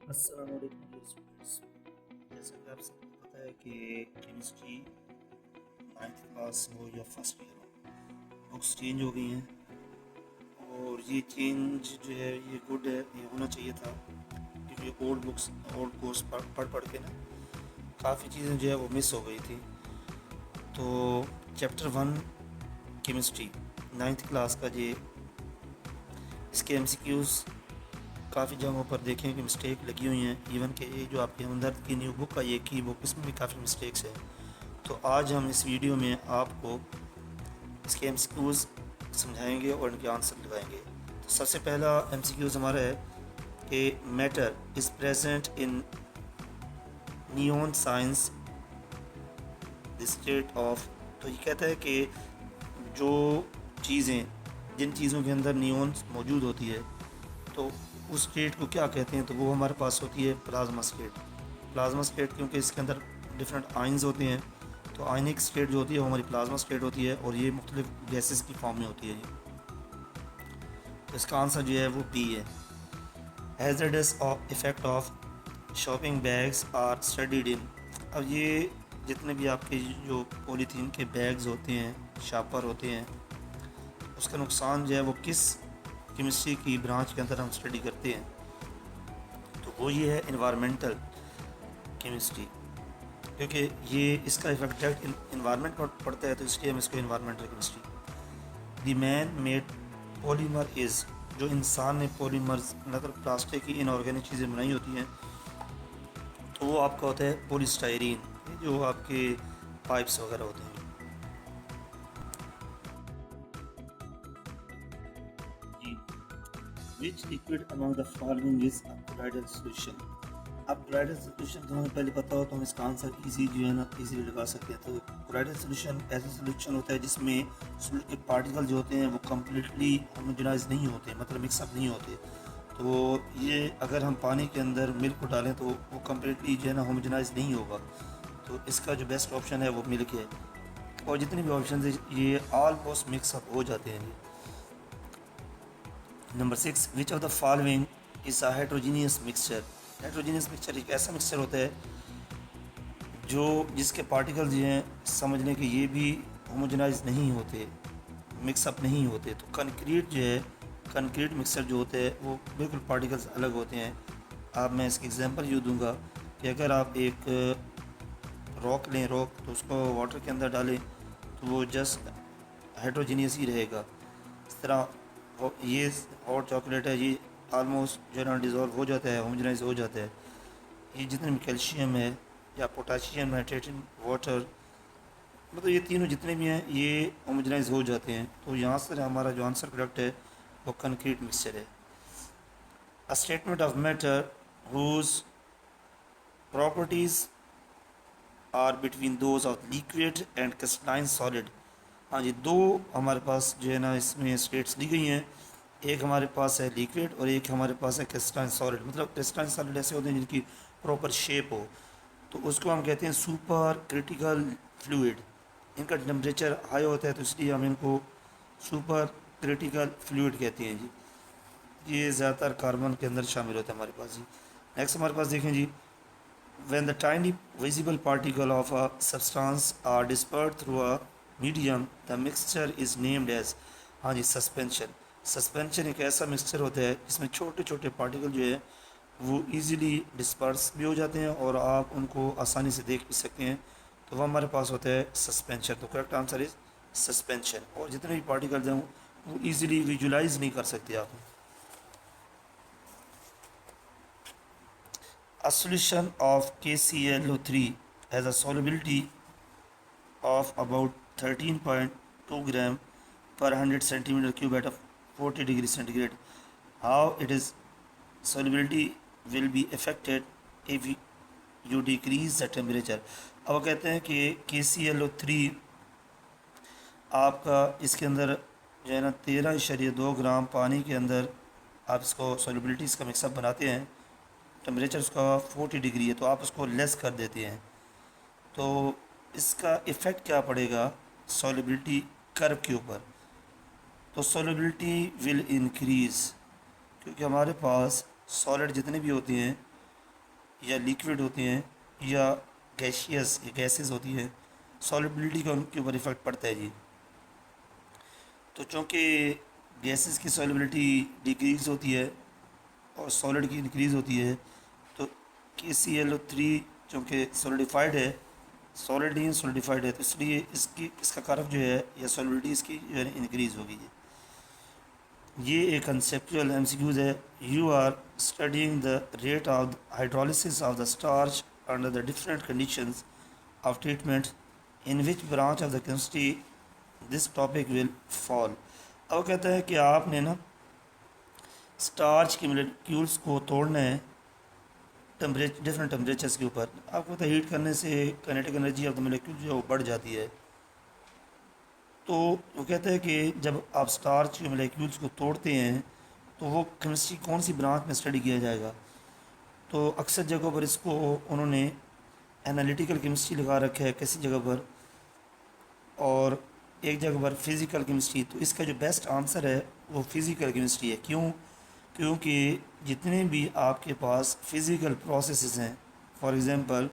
अस्सलाम वालेकुम dear students. जैसा कि आप सबको पता है कि केमिस्ट्री 9th क्लास हो या फर्स्ट ईयर हो, बुक्स चेंज हो गई हैं और ये चेंज जो है ये गुड है, ये होना चाहिए था क्योंकि ओल्ड बुक्स ओल्ड कोर्स पढ़ के ना काफ़ी चीज़ें जो है वो मिस हो गई थी। तो चैप्टर 1 केमिस्ट्री 9th क्लास का ये इसके एमसीक्यूज़ काफ़ी जगहों पर देखें कि मिस्टेक लगी हुई हैं। इवन कि ये जो आपके हमदर्द की न्यू बुक का ये की बुक, इसमें भी काफ़ी मिस्टेक्स हैं। तो आज हम इस वीडियो में आपको इसके एमसीक्यूज़ समझाएंगे और इनके आंसर लगाएंगे। तो सबसे पहला एमसीक्यूज़ हमारा है कि matter is present in neon science the state of. तो ये कहता है कि जो चीज़ें जिन चीज़ों के अंदर नियॉन मौजूद होती है तो उस स्टेट को क्या कहते हैं, तो वो हमारे पास होती है प्लाज्मा स्टेट। प्लाज्मा स्टेट क्योंकि इसके अंदर डिफरेंट आइंस होते हैं, तो आयनिक स्टेट जो होती है वो हमारी प्लाज्मा स्टेट होती है और ये मुख्तलिफ गैसेस की फॉर्म में होती है ये। तो इसका आंसर जो है वो बी है। Hazards of effect of shopping bags are studied in. अब ये जितने भी आपके जो पॉलीथीन के बैग्स होते हैं, शापर होते हैं, उसका नुकसान जो है वो किस केमिस्ट्री की ब्रांच के अंदर हम स्टडी करते हैं, तो वो ये है इन्वायरमेंटल केमिस्ट्री। क्योंकि ये इसका इफेक्ट डायरेक्ट इन्वायरमेंट पर पड़ता है, तो इसलिए हम इसको environmental chemistry. The man made polymer is, जो इंसान ने पॉलीमर्स मतलब प्लास्टिक की इनऑर्गेनिक चीज़ें बनाई होती हैं, तो वो आपका होता है पॉलीस्टायरीन, जो आपके पाइप्स वगैरह होते हैं। जी, which liquid among the following is a colloidal solution. अब कोलाइडल सोल्यूशन तो हमें पहले पता हो तो हम इसका आंसर इजी जो है ना इजीली लगा सकते हैं। तो कोलाइडल सोल्यूशन ऐसा सोल्यूशन होता है जिसमें सॉल्यूट के पार्टिकल जो होते हैं वो कम्प्लीटली होमोजेनाइज नहीं होते, मतलब मिक्सअप नहीं होते। तो ये अगर हम पानी के अंदर मिल्क को डालें तो वो कम्प्लीटली जो है ना होमोजेनाइज नहीं होगा। तो इसका जो बेस्ट ऑप्शन है वो मिल्क है। और जितने भी ऑप्शन है ये ऑलमोस्ट मिक्सअप हो जाते हैं। Number 6, which of the following is a heterogeneous mixture. Heterogeneous mixture एक ऐसा मिक्सचर होता है जो जिसके पार्टिकल्स जो हैं समझ लें कि ये भी होमोजेनाइज नहीं होते, मिक्सअप नहीं होते। तो कंक्रीट जो है, कंक्रीट मिक्सचर जो होते हैं वो बिल्कुल पार्टिकल्स अलग होते हैं। अब मैं इसकी एग्जांपल यूँ दूंगा कि अगर आप एक रॉक लें, रॉक तो उसको वाटर के अंदर डालें तो वो जस्ट हेट्रोजीनियस ही रहेगा। इस तरह ये हॉट चॉकलेट है, ये आलमोस्ट जो है ना डिज़ोल्व हो जाता है, होमोजेनाइज हो जाता है। ये जितने भी कैल्शियम है या पोटाशियम नाइट्रेटिन वाटर, मतलब ये तीनों जितने भी हैं ये होमोजेनाइज हो जाते हैं। तो यहाँ से हमारा जो आंसर करेक्ट है वो कंक्रीट मिक्सचर है। A statement of matter whose properties are between those of liquid and crystalline solid. हाँ जी, दो हमारे पास जो है ना इसमें स्टेट्स दी गई हैं। एक हमारे पास है लिक्विड और एक हमारे पास है क्रिस्टलाइन सॉलिड। मतलब क्रिस्टलाइन सॉलिड ऐसे होते हैं जिनकी प्रॉपर शेप हो, तो उसको हम कहते हैं सुपर क्रिटिकल फ्लूइड। इनका टेम्परेचर हाई होता है तो इसलिए हम इनको सुपर क्रिटिकल फ्लूइड कहते हैं जी। ये ज़्यादातर कार्बन के अंदर शामिल होता है हमारे पास जी। नेक्स्ट हमारे पास देखें जी, when the tiny visible particle of a substance are dispersed through a medium, the mixture is named as, हाँ जी, सस्पेंशन। सस्पेंशन एक ऐसा मिक्सचर होता है जिसमें छोटे छोटे पार्टिकल जो है वो इजीली डिस्पर्स भी हो जाते हैं और आप उनको आसानी से देख भी सकते हैं। तो वो हमारे पास होता है सस्पेंशन। तो करेक्ट आंसर इज सस्पेंशन। और जितने भी पार्टिकल्स हैं वो इजीली विजुलाइज नहीं कर सकते आप। A solution of KClO3 has a solubility of about 13.2 gram per 100 centimeter cube at a 40 degree centigrade. How it is solubility will be affected if you decrease the temperature. अब वो कहते हैं कि KClO3 आपका इसके अंदर जो है ना 13.2 ग्राम पानी के अंदर आप इसको सॉलिबिलिटी इसका मिक्सअप बनाते हैं। टेम्परेचर उसका 40 डिग्री है तो आप उसको लेस कर देते हैं, तो इसका इफ़ेक्ट क्या पड़ेगा सॉलिबिलिटी कर्व के ऊपर। तो सॉलिबिलिटी विल इंक्रीज़, क्योंकि हमारे पास सॉलिड जितने भी होते हैं या लिक्विड होते हैं या गैशियस या गैसेस होती हैं, सॉलिबिलिटी का उनके ऊपर इफ़ेक्ट पड़ता है जी। तो चूँकि गैसेस की सॉलिबिलिटी डिक्रीज़ होती है और सॉलिड की इंक्रीज़ होती है, तो KClO3 चूँकि सॉलिडिफाइड है, सॉलिड नहीं सॉलिडिफाइड है, तो इसलिए इसका कारक जो है या सॉलिबिलिटी इसकी जो है इंक्रीज़ हो गई है। ये एक कंसेप्चुअल MCQs है। You are studying the rate of hydrolysis of the starch under the different conditions of treatment in which branch of the chemistry this topic will fall. अब कहता है कि आपने ना स्टार्च के मोलेक्यूल्स को तोड़ना है डिफरेंट टेम्परेचर्स के ऊपर। आपको पता है हीट करने से kinetic energy of the molecule जो है वो बढ़ जाती है। तो वो कहता है कि जब आप स्टार्च के मोलेक्यूल्स को तोड़ते हैं तो वो केमिस्ट्री कौन सी ब्रांच में स्टडी किया जाएगा। तो अक्सर जगहों पर इसको उन्होंने एनालिटिकल केमिस्ट्री लगा रखा है किसी जगह पर, और एक जगह पर फिज़िकल केमिस्ट्री। तो इसका जो बेस्ट आंसर है वो फिज़िकल केमिस्ट्री है। क्यों? क्योंकि जितने भी आपके पास फिज़िकल प्रोसेसेस हैं, फॉर एग्ज़ाम्पल